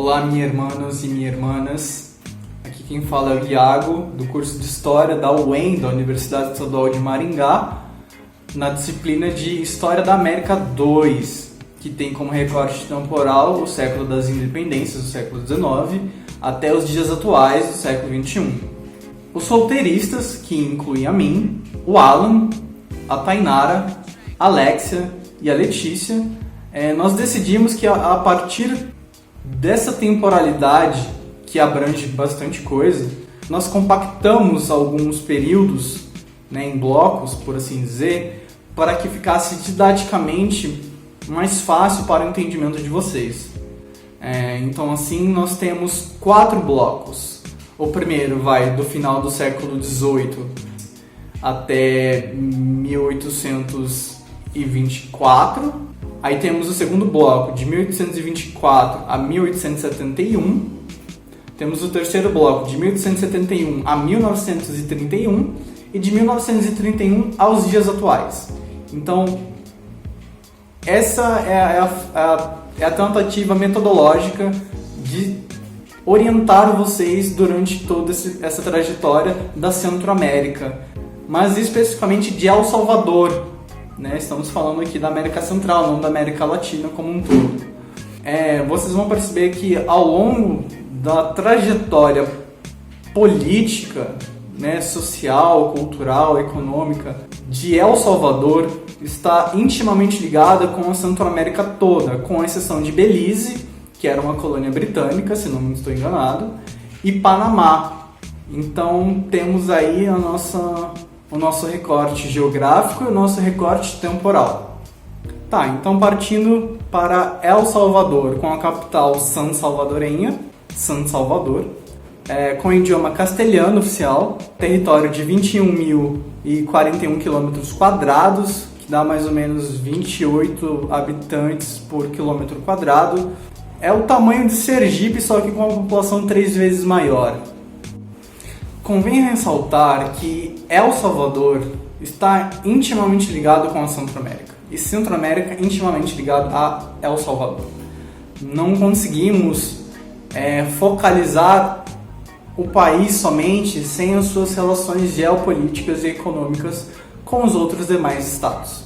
Olá, minhas irmãos e minhas irmãs. Aqui quem fala é o Iago, do curso de História da UEM, da Universidade Estadual de Maringá, na disciplina de História da América II, que tem como recorte temporal o século das independências, o século XIX, até os dias atuais, do século XXI. Os solteiristas, que incluem a mim, o Alan, a Tainara, a Alexia e a Letícia, nós decidimos que a partir dessa temporalidade, que abrange bastante coisa, nós compactamos alguns períodos, em blocos, por assim dizer, para que ficasse didaticamente mais fácil para o entendimento de vocês. Então assim nós temos 4 blocos. O primeiro vai do final do século XVIII até 1824. Aí temos o segundo bloco, de 1824 a 1871. Temos o terceiro bloco, de 1871 a 1931. E de 1931 aos dias atuais. Então, essa é a tentativa metodológica de orientar vocês durante toda essa trajetória da Centro-América, mas especificamente de El Salvador. Estamos falando aqui da América Central, não da América Latina como um todo. Vocês vão perceber que ao longo da trajetória política, social, cultural, econômica de El Salvador, está intimamente ligada com a Centro-América toda, com exceção de Belize, que era uma colônia britânica, se não me estou enganado, e Panamá. Então temos aí o nosso recorte geográfico e o nosso recorte temporal. Então partindo para El Salvador, com a capital San Salvadorenha, San Salvador, com idioma castelhano oficial, território de 21.041 km², que dá mais ou menos 28 habitantes por quilômetro quadrado. É o tamanho de Sergipe, só que com uma população 3 vezes maior. Convém ressaltar que El Salvador está intimamente ligado com a Centro-América, e Centro-América intimamente ligado a El Salvador. Não conseguimos focalizar o país somente sem as suas relações geopolíticas e econômicas com os outros demais estados.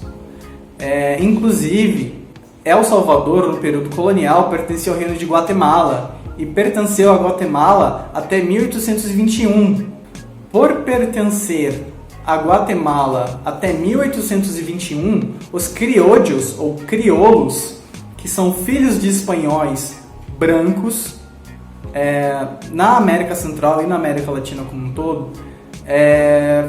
Inclusive, El Salvador, no período colonial, pertencia ao reino de Guatemala e pertenceu a Guatemala até 1821. Por pertencer a Guatemala até 1821, os criollos ou crioulos, que são filhos de espanhóis brancos, na América Central e na América Latina como um todo,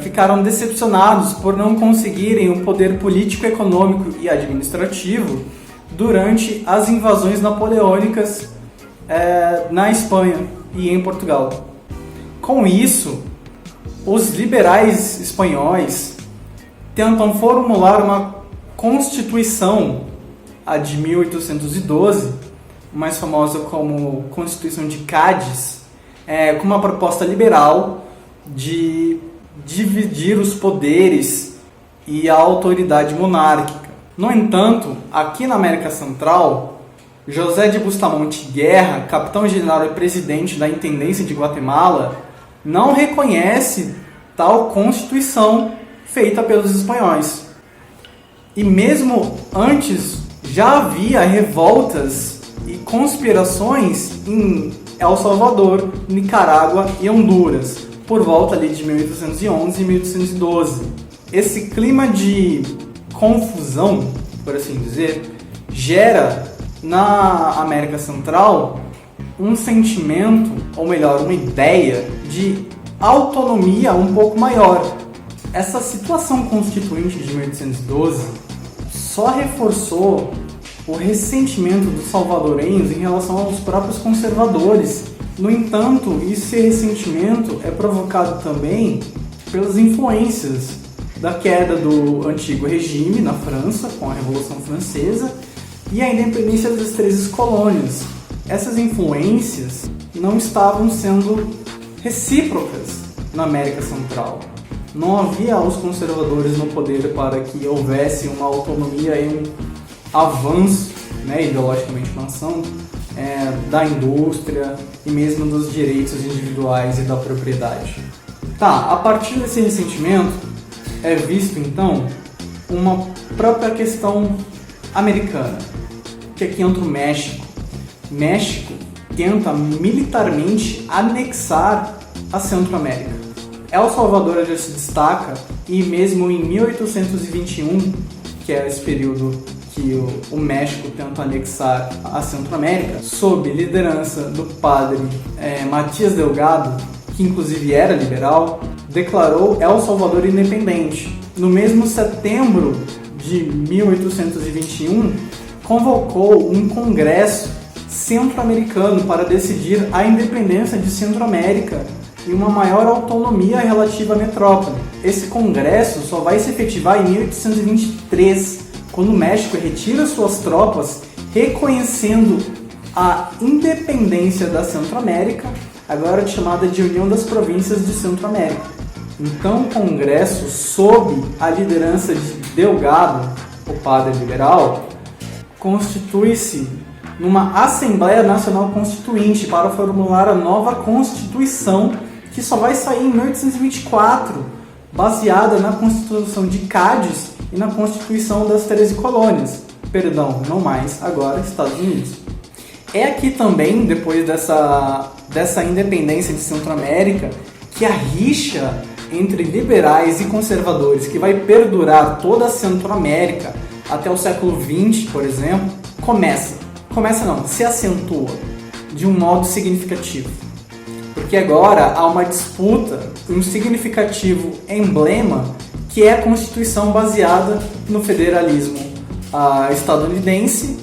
ficaram decepcionados por não conseguirem o poder político, econômico e administrativo durante as invasões napoleônicas na Espanha e em Portugal. Com isso, os liberais espanhóis tentam formular uma constituição, a de 1812, mais famosa como Constituição de Cádiz, com uma proposta liberal de dividir os poderes e a autoridade monárquica. No entanto, aqui na América Central, José de Bustamante Guerra, capitão-general e presidente da Intendência de Guatemala, não reconhece tal constituição feita pelos espanhóis. E mesmo antes já havia revoltas e conspirações em El Salvador, Nicarágua e Honduras, por volta ali de 1811 e 1812. Esse clima de confusão, por assim dizer, gera na América Central um sentimento, ou melhor, uma ideia de autonomia um pouco maior. Essa situação constituinte de 1812 só reforçou o ressentimento dos salvadorenhos em relação aos próprios conservadores. No entanto, esse ressentimento é provocado também pelas influências da queda do antigo regime na França, com a Revolução Francesa, e a independência das 13 colônias. Essas influências não estavam sendo recíprocas na América Central. Não havia os conservadores no poder para que houvesse uma autonomia e um avanço, ideologicamente pensando, da indústria e mesmo dos direitos individuais e da propriedade. Tá, a partir desse ressentimento é visto então uma própria questão americana, que aqui entra o México. México tenta militarmente anexar a Centro-América. El Salvador já se destaca e mesmo em 1821, que é esse período que o México tenta anexar a Centro-América, sob liderança do padre Matias Delgado, que inclusive era liberal, declarou El Salvador independente. No mesmo setembro de 1821, convocou um congresso centro-americano para decidir a independência de Centro-América e uma maior autonomia relativa à metrópole. Esse congresso só vai se efetivar em 1823, quando o México retira suas tropas, reconhecendo a independência da Centro-América, agora chamada de União das Províncias de Centro-América. Então o Congresso, sob a liderança de Delgado, o padre liberal, constitui-se numa Assembleia Nacional Constituinte para formular a nova Constituição, que só vai sair em 1824, baseada na Constituição de Cádiz e na Constituição das 13 colônias. Perdão, não mais, agora Estados Unidos. É aqui também, depois dessa independência de Centro-América, que a rixa entre liberais e conservadores, que vai perdurar toda a Centro-América até o século XX, por exemplo, se acentua de um modo significativo. Porque agora há uma disputa, um significativo emblema, que é a Constituição baseada no federalismo estadunidense,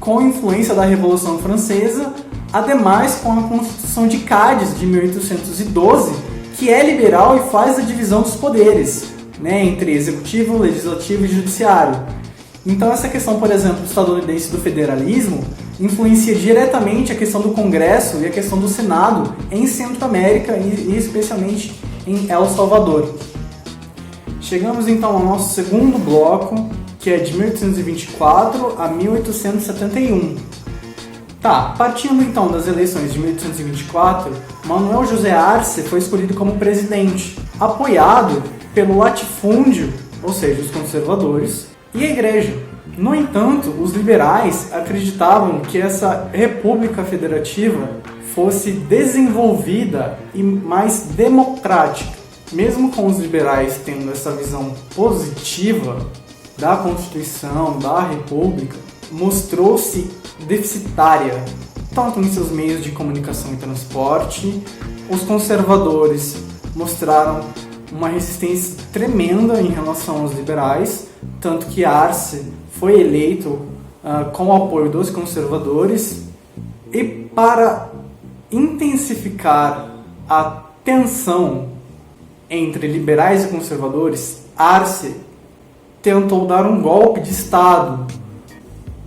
com influência da Revolução Francesa, ademais com a Constituição de Cádiz de 1812, que é liberal e faz a divisão dos poderes, entre executivo, legislativo e judiciário. Então essa questão, por exemplo, estadunidense do federalismo influencia diretamente a questão do Congresso e a questão do Senado em Centro-América e especialmente em El Salvador. Chegamos então ao nosso segundo bloco, que é de 1824 a 1871. Partindo então das eleições de 1824, Manuel José Arce foi escolhido como presidente, apoiado pelo latifúndio, ou seja, os conservadores, e a igreja. No entanto, os liberais acreditavam que essa república federativa fosse desenvolvida e mais democrática. Mesmo com os liberais tendo essa visão positiva da Constituição, da República, mostrou-se deficitária, tanto em seus meios de comunicação e transporte. Os conservadores mostraram uma resistência tremenda em relação aos liberais, tanto que Arce foi eleito com o apoio dos conservadores. E para intensificar a tensão entre liberais e conservadores, Arce tentou dar um golpe de Estado,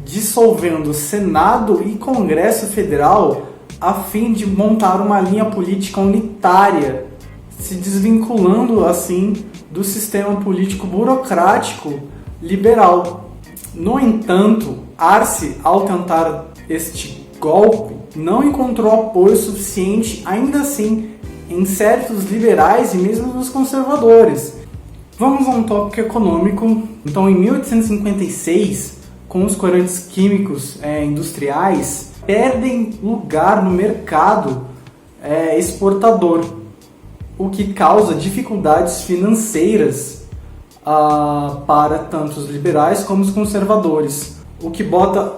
dissolvendo Senado e Congresso Federal a fim de montar uma linha política unitária, se desvinculando assim do sistema político burocrático liberal. No entanto, Arce, ao tentar este golpe, não encontrou apoio suficiente, ainda assim, em certos liberais e mesmo dos conservadores. Vamos a um tópico econômico. Então, em 1856, com os corantes químicos industriais, perdem lugar no mercado exportador, o que causa dificuldades financeiras para tanto os liberais como os conservadores, o que bota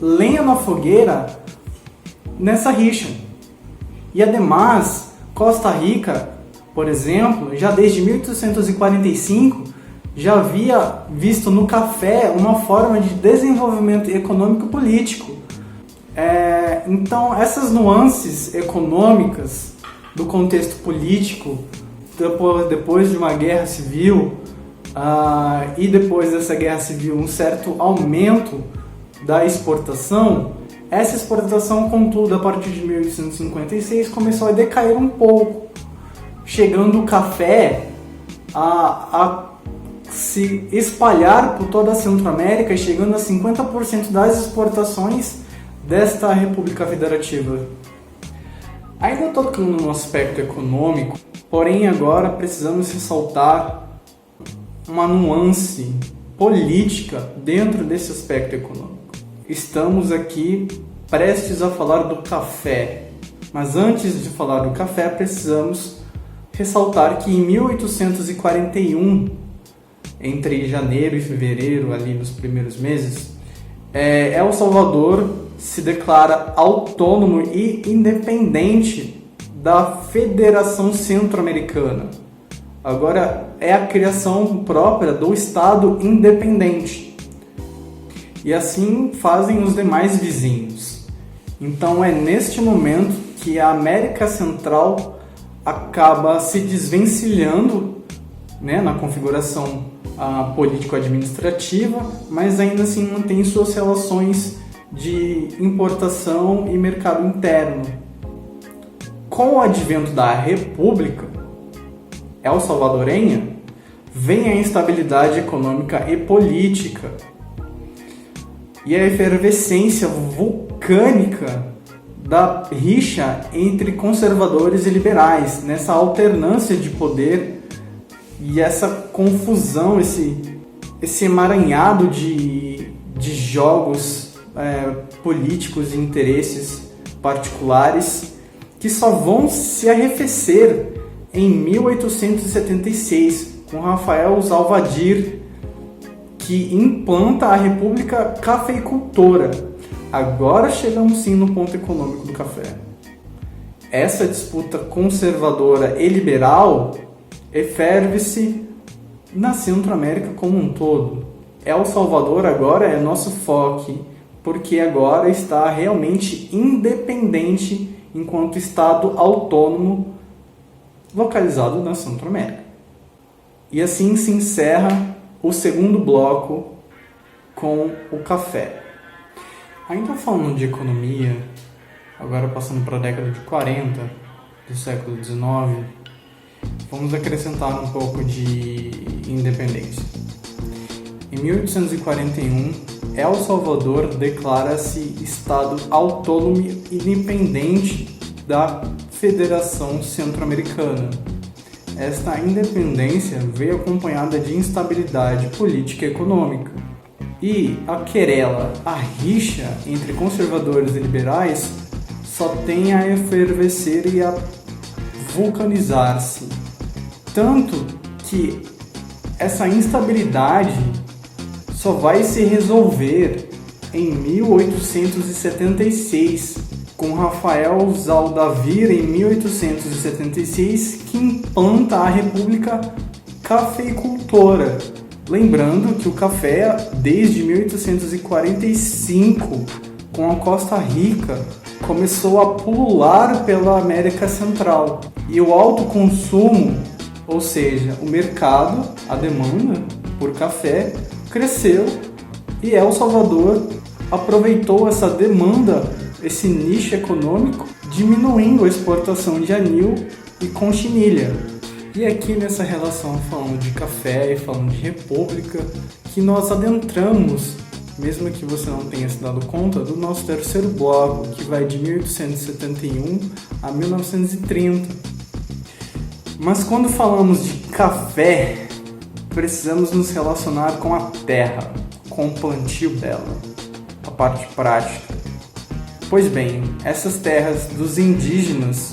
lenha na fogueira nessa rixa. E ademais, Costa Rica, por exemplo, já desde 1845 já havia visto no café uma forma de desenvolvimento econômico e político. Então essas nuances econômicas do contexto político, depois de uma guerra civil, e depois dessa guerra civil um certo aumento da exportação, essa exportação, contudo, a partir de 1856 começou a decair um pouco, chegando o café a se espalhar por toda a Centro-América e chegando a 50% das exportações desta República Federativa. Ainda tocando no aspecto econômico, porém agora precisamos ressaltar uma nuance política dentro desse aspecto econômico. Estamos aqui prestes a falar do café, mas antes de falar do café precisamos ressaltar que em 1841, entre janeiro e fevereiro, ali nos primeiros meses, El Salvador se declara autônomo e independente da Federação Centro-Americana. Agora é a criação própria do Estado independente. E assim fazem os demais vizinhos. Então é neste momento que a América Central acaba se desvencilhando, né, na configuração político-administrativa, mas ainda assim mantém suas relações de importação e mercado interno. Com o advento da República El Salvadorenha, vem a instabilidade econômica e política e a efervescência vulcânica da rixa entre conservadores e liberais, nessa alternância de poder e essa confusão, esse emaranhado de jogos políticos e interesses particulares que só vão se arrefecer em 1876, com Rafael Zalvadir, que implanta a República Cafeicultora. Agora chegamos sim no ponto econômico do café. Essa disputa conservadora e liberal eferve-se na Centro-América como um todo. El Salvador agora é nosso foco, porque agora está realmente independente enquanto Estado autônomo localizado na Centro-América. E assim se encerra o segundo bloco com o café. Ainda falando de economia, agora passando para a década de 40 do século XIX, vamos acrescentar um pouco de independência. Em 1841, El Salvador declara-se Estado autônomo e independente da Federação Centro-Americana. Esta independência veio acompanhada de instabilidade política e econômica. E a querela, a rixa entre conservadores e liberais só tem a efervescer e a vulcanizar-se. Tanto que essa instabilidade só vai se resolver em 1876, com Rafael Zalvadir em 1876, que implanta a República Cafeicultora. Lembrando que o café, desde 1845, com a Costa Rica, começou a pulular pela América Central. E o alto consumo, ou seja, o mercado, a demanda por café, cresceu e El Salvador aproveitou essa demanda, esse nicho econômico, diminuindo a exportação de anil e conchinilha. E aqui nessa relação, falando de café e falando de república, que nós adentramos, mesmo que você não tenha se dado conta, do nosso terceiro bloco, que vai de 1871 a 1930. Mas quando falamos de café, precisamos nos relacionar com a terra, com o plantio dela, a parte prática. Pois bem, essas terras dos indígenas,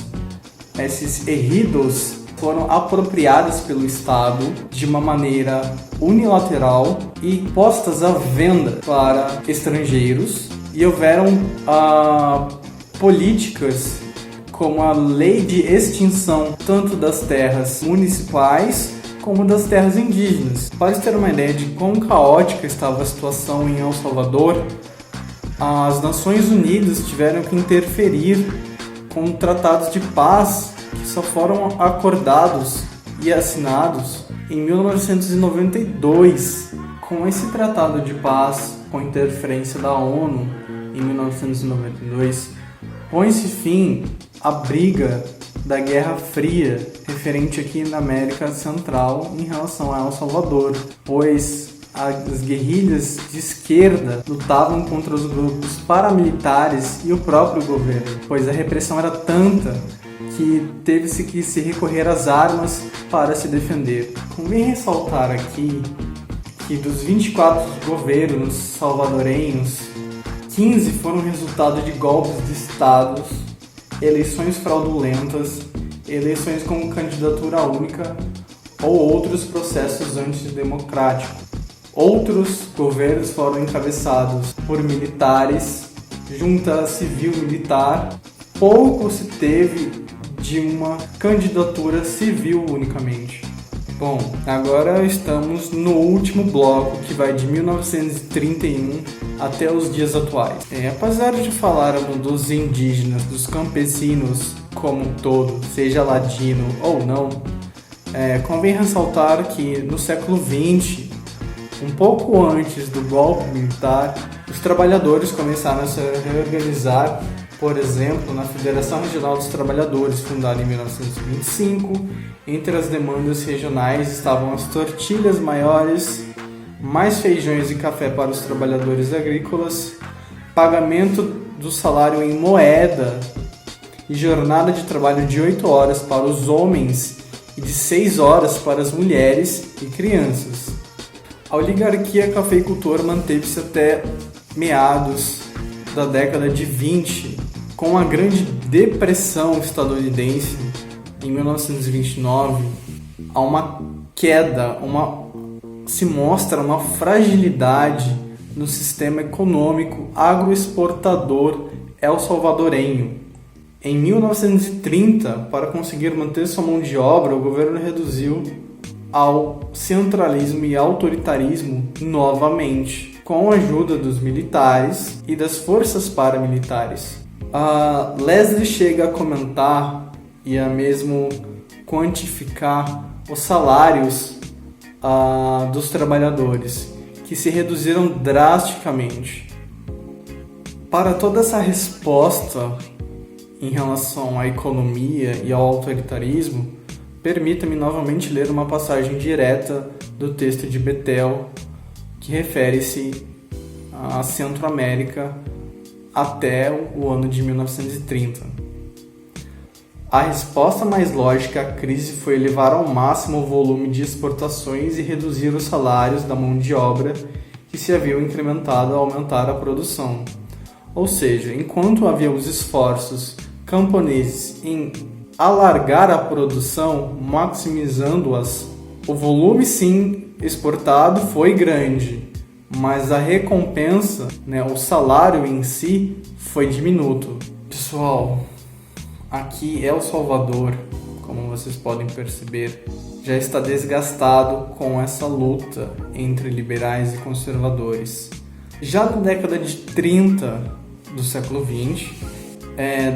esses ejidos, foram apropriadas pelo Estado de uma maneira unilateral e postas à venda para estrangeiros, e houveram políticas como a lei de extinção tanto das terras municipais como das terras indígenas. Para ter uma ideia de quão caótica estava a situação em El Salvador, as Nações Unidas tiveram que interferir com tratados de paz que só foram acordados e assinados em 1992. Com esse tratado de paz, com interferência da ONU em 1992, põe-se fim à briga da Guerra Fria referente aqui na América Central em relação a El Salvador, pois as guerrilhas de esquerda lutavam contra os grupos paramilitares e o próprio governo, pois a repressão era tanta que teve-se que se recorrer às armas para se defender. Convém ressaltar aqui que dos 24 governos salvadorenhos, 15 foram resultado de golpes de estados, eleições fraudulentas, eleições com candidatura única ou outros processos antidemocráticos. Outros governos foram encabeçados por militares, junta civil-militar. Pouco se teve de uma candidatura civil unicamente. Bom, agora estamos no último bloco, que vai de 1931 até os dias atuais. Apesar de falarmos dos indígenas, dos campesinos como um todo, seja ladino ou não, convém ressaltar que no século XX, um pouco antes do golpe militar, os trabalhadores começaram a se reorganizar, por exemplo, na Federação Regional dos Trabalhadores, fundada em 1925. Entre as demandas regionais estavam as tortilhas maiores, mais feijões e café para os trabalhadores agrícolas, pagamento do salário em moeda e jornada de trabalho de 8 horas para os homens e de 6 horas para as mulheres e crianças. A oligarquia cafeicultora manteve-se até meados da década de 20, com a Grande Depressão estadunidense em 1929, há uma queda, se mostra uma fragilidade no sistema econômico agroexportador el-salvadorenho. Em 1930, para conseguir manter sua mão de obra, o governo reduziu ao centralismo e autoritarismo novamente, com a ajuda dos militares e das forças paramilitares. A Leslie chega a comentar e a mesmo quantificar os salários dos trabalhadores, que se reduziram drasticamente. Para toda essa resposta em relação à economia e ao autoritarismo, permita-me novamente ler uma passagem direta do texto de Bethel, que refere-se à Centro-América até o ano de 1930. A resposta mais lógica à crise foi elevar ao máximo o volume de exportações e reduzir os salários da mão de obra que se haviam incrementado ao aumentar a produção. Ou seja, enquanto havia os esforços camponeses em alargar a produção, maximizando-as, o volume sim exportado foi grande, mas a recompensa, o salário em si, foi diminuto. Pessoal, aqui El Salvador, como vocês podem perceber, já está desgastado com essa luta entre liberais e conservadores. Já na década de 30 do século XX,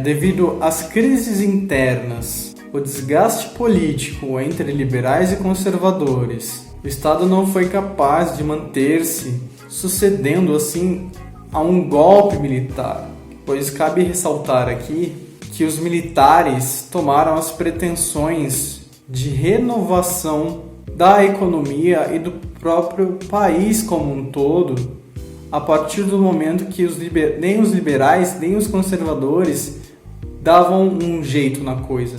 devido às crises internas, o desgaste político entre liberais e conservadores, o Estado não foi capaz de manter-se, sucedendo assim a um golpe militar, pois cabe ressaltar aqui que os militares tomaram as pretensões de renovação da economia e do próprio país como um todo, a partir do momento que nem os liberais nem os conservadores davam um jeito na coisa.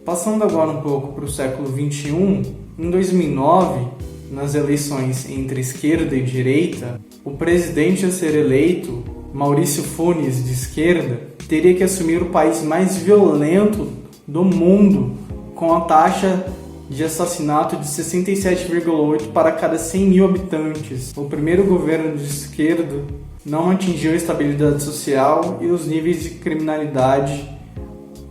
Passando agora um pouco para o século XXI, em 2009, nas eleições entre esquerda e direita, o presidente a ser eleito, Maurício Funes, de esquerda, teria que assumir o país mais violento do mundo, com a taxa de assassinato de 67,8 para cada 100 mil habitantes. O primeiro governo de esquerda não atingiu a estabilidade social e os níveis de criminalidade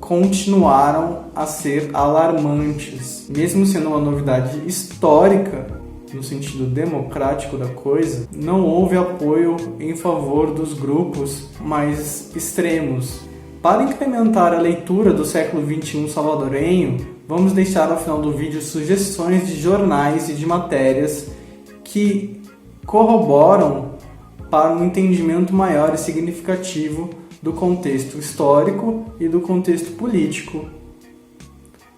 continuaram a ser alarmantes. Mesmo sendo uma novidade histórica, no sentido democrático da coisa, não houve apoio em favor dos grupos mais extremos. Para incrementar a leitura do século XXI salvadorenho, vamos deixar ao final do vídeo sugestões de jornais e de matérias que corroboram para um entendimento maior e significativo do contexto histórico e do contexto político.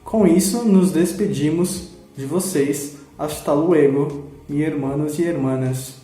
Com isso, nos despedimos de vocês. Hasta luego, mi hermanos y hermanas.